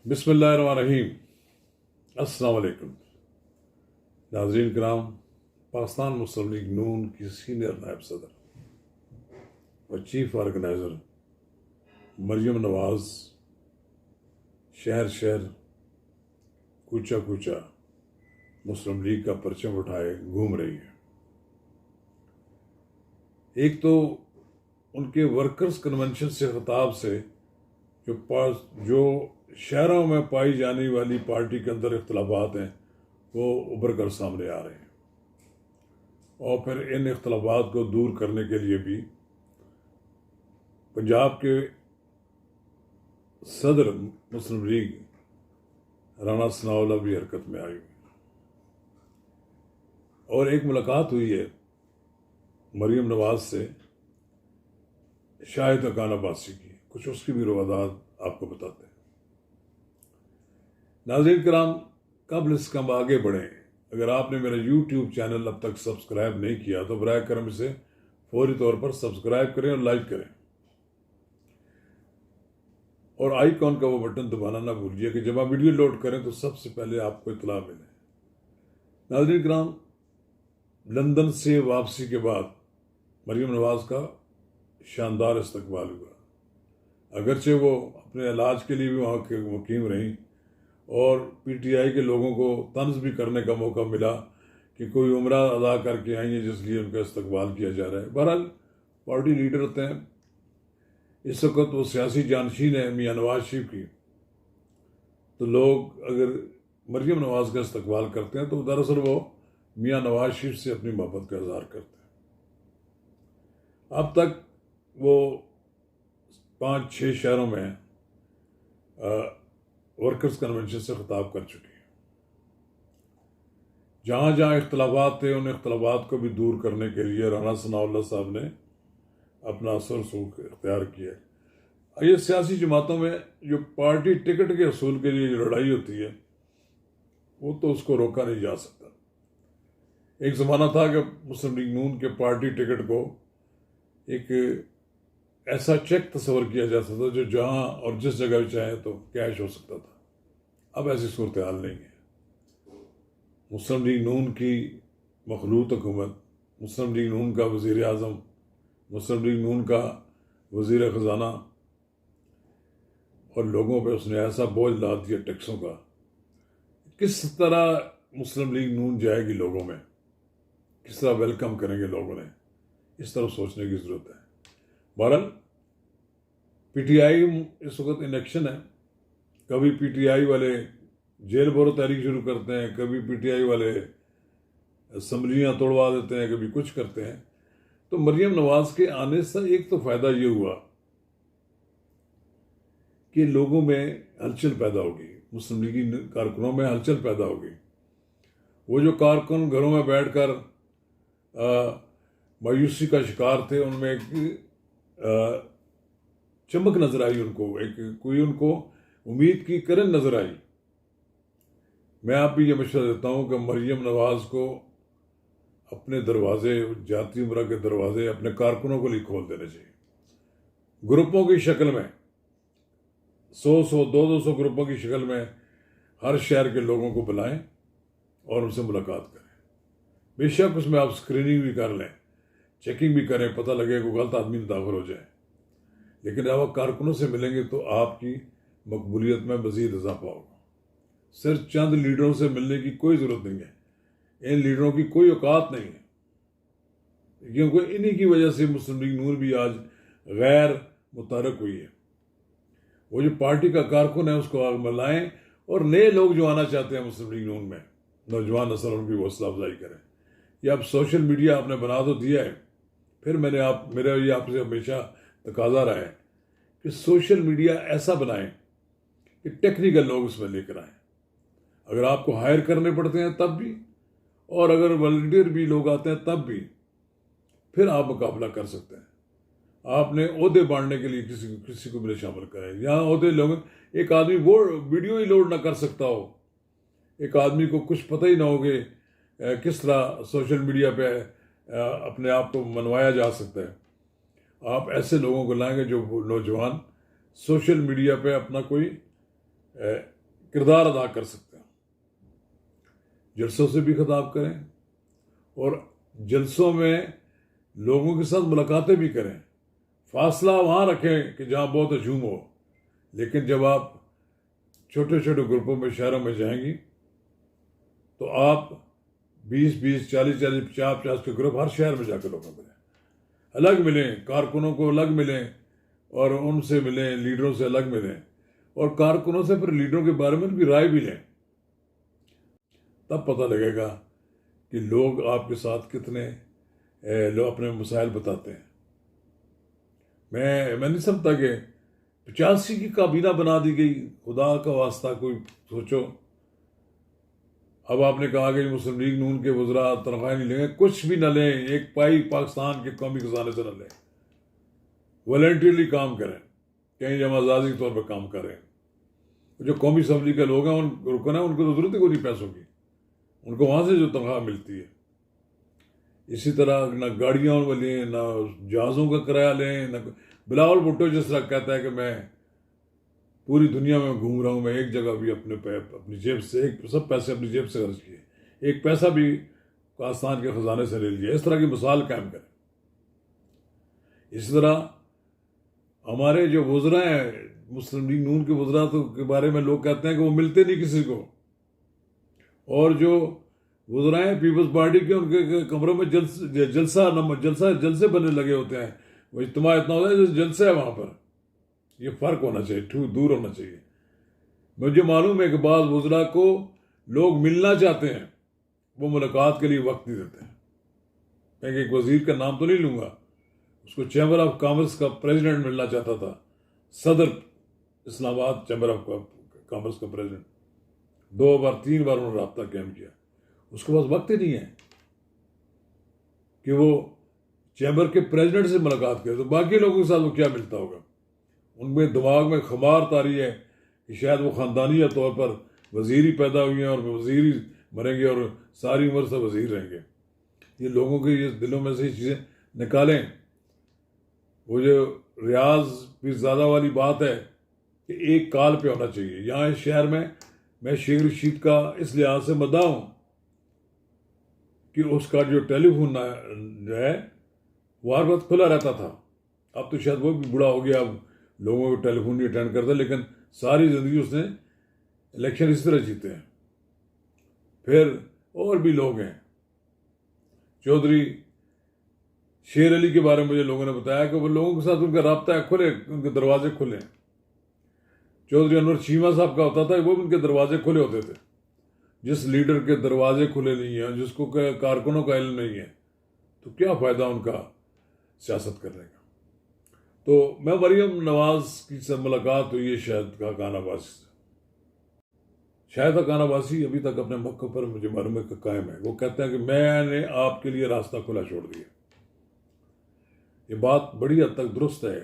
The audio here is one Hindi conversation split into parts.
बिस्मिल्लाहिर्रहमानिर्रहीम। अस्सलाम वालेकुम। नाज़रीन कराम, पाकिस्तान मुस्लिम लीग नून की सीनियर नायब सदर और चीफ ऑर्गेनाइज़र मरियम नवाज़ शहर शहर कूचा कूचा मुस्लिम लीग का परचम उठाए घूम रही है। एक तो उनके वर्कर्स कन्वेंशन से खिताब से जो शहरों में पाई जाने वाली पार्टी के अंदर इख्तलाफात हैं वो उभर कर सामने आ रहे हैं, और फिर इन इख्तलाफात को दूर करने के लिए भी पंजाब के सदर मुस्लिम लीग राना सनाउल्लाह भी हरकत में आई और एक मुलाकात हुई है मरियम नवाज से शाहिद अकान अब्बासी की। कुछ उसकी भी रवादात आपको बताते हैं। नाज़रीन कराम, कबल इसका हम आगे बढ़ें, अगर आपने मेरा YouTube चैनल अब तक सब्सक्राइब नहीं किया तो बराए करम इसे फौरी तौर पर सब्सक्राइब करें और लाइक करें, और आइकॉन का वो बटन दबाना ना भूलिए कि जब आप वीडियो लोड करें तो सबसे पहले आपको इतला मिले। नाज़रीन कराम, लंदन से वापसी के बाद मरियम नवाज का शानदार इस्तकबाल हुआ। अगरचे वो अपने इलाज के लिए भी वहाँ के मुकीम रहीं और PTI के लोगों को तंज भी करने का मौका मिला कि कोई उम्रा अदा करके आई है जिसलिए उनका इस्तकबाल किया जा रहा है। बहरहाल पार्टी लीडर होते हैं, इस वक्त वो सियासी जानशीन है मियाँ नवाज शरीफ की, तो लोग अगर मरियम नवाज का इस्तकबाल करते हैं तो दरअसल वो मियाँ नवाज शरीफ से अपनी मोहब्बत का इजहार करते हैं। अब तक वो 5-6 शहरों में वर्कर्स कन्वेंशन से खिताब कर चुकी है। जहाँ जहाँ इख्तलाफात थे उन इख्तलाफात को भी दूर करने के लिए राना सनाउल्लाह साहब ने अपना असर रसूख इख्तियार किया है। ये सियासी जमातों में जो पार्टी टिकट के असूल के लिए जो लड़ाई होती है वो तो उसको रोका नहीं जा सकता। एक ज़माना था कि मुस्लिम लीग नून के पार्टी टिकट को एक ऐसा चेक तस्वर किया जाता था जो जहाँ और जिस जगह भी चाहे तो कैश हो सकता था। अब ऐसी सूरत हाल नहीं है। मुस्लिम लीग नून की मखलूत हुकूमत, मुस्लिम लीग नून का वज़ीर आज़म, मुस्लिम लीग नून का वज़ीर ख़जाना, और लोगों पे उसने ऐसा बोझ लाद दिया टैक्सों का। किस तरह मुस्लिम लीग नून जाएगी लोगों में, किस तरह वेलकम करेंगे लोगों ने, इस तरफ सोचने की ज़रूरत है। बहरहाल PTI इस वक्त इलेक्शन है। कभी PTI वाले जेल भरो तहरीक शुरू करते हैं, कभी PTI वाले असम्बलियाँ तोड़वा देते हैं, कभी कुछ करते हैं। तो मरियम नवाज के आने से एक तो फ़ायदा ये हुआ कि लोगों में हलचल पैदा होगी, मुस्लिम लीगी कारकुनों में हलचल पैदा होगी। वो जो कारकुन घरों में बैठकर मायूसी का शिकार थे उनमें एक चमक नजर आई, उनको एक कोई उनको उम्मीद की किरण नजर आई। मैं आप भी ये मशवरा देता हूँ कि मरियम नवाज को अपने दरवाजे, जाती उम्रा के दरवाजे अपने कारकुनों को लिए खोल देने चाहिए। ग्रुपों की शक्ल में 100-100, 200-200 ग्रुपों की शक्ल में हर शहर के लोगों को बुलाएं और उनसे मुलाकात करें। बेशक उसमें आप स्क्रीनिंग भी कर लें, चेकिंग भी करें, पता लगे कोई गलत आदमी दाखिल हो जाए, लेकिन जब आप कारकुनों से मिलेंगे तो आपकी मकबूलियत में मज़ीद इजाफा होगा। सिर्फ चंद लीडरों से मिलने की कोई ज़रूरत नहीं है। इन लीडरों की कोई औकात नहीं है, क्योंकि इन्हीं की वजह से मुस्लिम लीग नून भी आज गैर मुतारक हुई है। वो जो पार्टी का कारकुन है उसको आग मिलाएं और नए लोग जो आना चाहते हैं मुस्लिम लीग नून में, नौजवान नस्ल, उनकी हौसला अफजाई करें। या अब सोशल मीडिया आपने बना तो दिया है, फिर मेरा ये आपसे हमेशा तकाजा रहा है कि सोशल मीडिया ऐसा बनाएं कि टेक्निकल लोग उसमें लेकर आएँ। अगर आपको हायर करने पड़ते हैं तब भी, और अगर वॉलंटियर भी लोग आते हैं तब भी, फिर आप मुकाबला कर सकते हैं। आपने ओहदे बांटने के लिए किसी को भी शामिल करें। यहाँ ओहदे लोग, एक आदमी वो वीडियो ही लोड ना कर सकता हो, एक आदमी को कुछ पता ही ना हो कि किस तरह सोशल मीडिया पे अपने आप को मनवाया जा सकता है। आप ऐसे लोगों को लाएंगे जो नौजवान सोशल मीडिया पे अपना कोई किरदार अदा कर सकते हैं। जलसों से भी खिताब करें और जलसों में लोगों के साथ मुलाकातें भी करें। फासला वहाँ रखें कि जहाँ बहुत हजूम हो, लेकिन जब आप छोटे छोटे ग्रुपों में शहरों में जाएंगी तो आप 20-20, 40-40, 50-50 के ग्रुप हर शहर में जाकर लोगों मिलें, अलग मिलें, कारकुनों को अलग मिलें और उनसे मिलें, लीडरों से अलग मिलें और कारकुनों से फिर लीडरों के बारे में उनकी राय भी लें। तब पता लगेगा कि लोग आपके साथ कितने लोग अपने मसाइल बताते हैं। मैं नहीं समझता कि 85 की काबीना बना दी गई। खुदा का वास्ता कोई सोचो। अब आपने कहा कि मुस्लिम लीग नून के वज़रा तनख्वाह नहीं लेंगे, कुछ भी न लें, एक पाई पाकिस्तान के कौमी खजाने से न लें, वॉलंटियरली काम करें, कहीं जब आज़ादी के तौर पर काम करें। जो कौमी असम्बली के लोग हैं उनको तो जरूरत ही कोई नहीं पैसों की, उनको वहाँ से जो तनख्वाह मिलती है। इसी तरह न गाड़ियाँ लें, न जहाज़ों का किराया लें, न बिलावल भुट्टो जिस तरह कहता है कि मैं पूरी दुनिया में घूम रहा हूँ, मैं एक जगह भी अपनी जेब से सब पैसे अपनी जेब से खर्च किए, एक पैसा भी पाकिस्तान के खजाने से ले लिया। इस तरह की मिसाल कायम करें। इसी तरह हमारे जो वज़रा हैं, मुस्लिम लीग नून के वज़रा तो के बारे में लोग कहते हैं कि वो मिलते नहीं किसी को, और जो वज़रा हैं पीपल्स पार्टी के, उनके कमरों में जलसे बनने लगे होते हैं। वो इज्तिमा इतना होता है जैसे जलसा है वहाँ पर। ये फ़र्क होना चाहिए, दूर होना चाहिए। मुझे मालूम है कि बाद वज़रा को लोग मिलना चाहते हैं, वो मुलाकात के लिए वक्त नहीं देते हैं। मैं एक वज़ीर का नाम तो नहीं लूँगा, उसको चैम्बर ऑफ कॉमर्स का प्रेसिडेंट मिलना चाहता था, सदर इस्लामाबाद चैम्बर ऑफ कॉमर्स का प्रेसिडेंट। 2-3 बार उन्होंने रब्ता कायम किया, उसके पास वक्त ही नहीं है कि वो चैम्बर के प्रेसिडेंट से मुलाकात करे। तो बाकी लोगों के साथ वो क्या मिलता होगा? उनमें दिमाग में खुमार तारी है कि शायद वो ख़ानदानी तौर पर वज़ीर ही पैदा हुए हैं और वज़ीर ही मरेंगे और सारी उम्र से वज़ीर रहेंगे। ये लोगों के ये दिलों में से ये चीज़ें निकालें। वो जो रियाज पीरज़ादा वाली बात है कि एक काल पे होना चाहिए। यहाँ इस शहर में मैं शेख रशीद का इस लिहाज से मद्दा हूँ कि उसका जो टेलीफोन जो है वो हर वक्त खुला रहता था। अब तो शायद वो भी बूढ़ा हो गया, अब लोगों को टेलीफोन नहीं अटेंड करता, लेकिन सारी ज़िंदगी उसने इलेक्शन इस तरह जीते हैं। फिर और भी लोग हैं, चौधरी शेर अली के बारे में मुझे लोगों ने बताया कि वो लोगों के साथ उनका राब्ता खुले, उनके दरवाजे खुले। चौधरी अनवर चीमा साहब का होता था, वो भी उनके दरवाजे खुले होते थे। जिस लीडर के दरवाजे खुले नहीं हैं, जिसको कारकुनों का इल्म नहीं है, तो क्या फ़ायदा उनका सियासत करने का। तो मैं मरियम नवाज की से मुलाकात हुई है शाहिद खाकान अब्बासी से। शाहिद खाकान अब्बासी अभी तक अपने मौक़े पर मुझे मालूम है कि कायम है। वो कहते हैं कि मैंने आपके लिए रास्ता खुला छोड़ दिया। ये बात बड़ी हद तक दुरुस्त है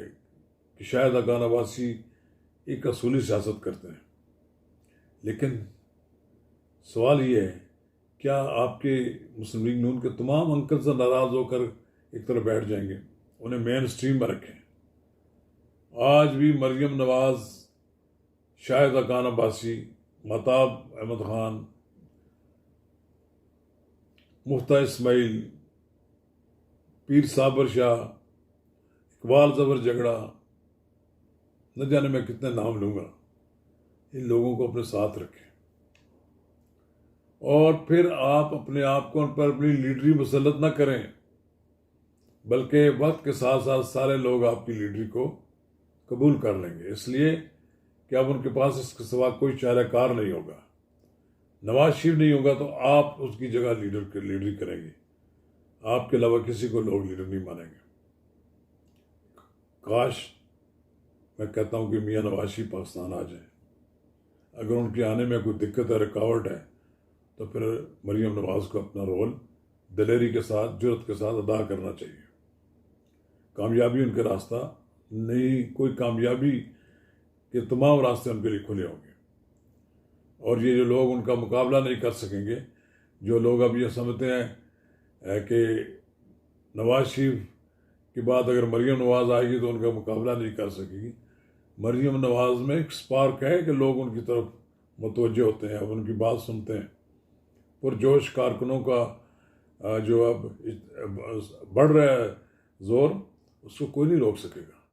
कि शाहिद खाकान अब्बासी एक असूली सियासत करते हैं, लेकिन सवाल ये है, क्या आपके मुस्लिम लीग नून के तमाम अंकल से नाराज़ होकर एक तरफ बैठ जाएंगे, उन्हें मेन स्ट्रीम में रखें? आज भी मरियम नवाज, शाहिद खाकान अब्बासी, महताब अहमद खान, मुफ्ता इस्माइल, पीर साबर शाह, इकबाल ज़बर झगड़ा, न जाने मैं कितने नाम लूँगा, इन लोगों को अपने साथ रखें और फिर आप अपने आप को उन पर अपनी लीडरी मुसल्लत न करें, बल्कि वक्त के साथ साथ सारे लोग आपकी लीडरी को कबूल कर लेंगे, इसलिए कि अब उनके पास इसके सिवा कोई चाराकार नहीं होगा। नवाज शरीफ नहीं होगा तो आप उसकी जगह लीडरी करेंगे, आपके अलावा किसी को लोग लीडर नहीं मानेंगे। काश, मैं कहता हूँ कि मियाँ नवाज शरीफ पाकिस्तान आ जाए। अगर उनके आने में कोई दिक्कत है, रुकावट है, तो फिर मरियम नवाज को अपना रोल दिलेरी के साथ, जुर्रत के साथ अदा करना चाहिए। कामयाबी उनका रास्ता नहीं, कोई कामयाबी के तमाम रास्ते उनके लिए खुले होंगे और ये जो लोग उनका मुकाबला नहीं कर सकेंगे, जो लोग अब ये समझते हैं कि नवाज शरीफ के बाद अगर मरियम नवाज आएगी तो उनका मुकाबला नहीं कर सकेगी, मरियम नवाज में एक स्पार्क है कि लोग उनकी तरफ मुतवज्जो होते हैं, अब उनकी बात सुनते हैं। पुरजोश कारकुनों का जो अब बढ़ रहा है जोर, उसको कोई नहीं रोक सकेगा।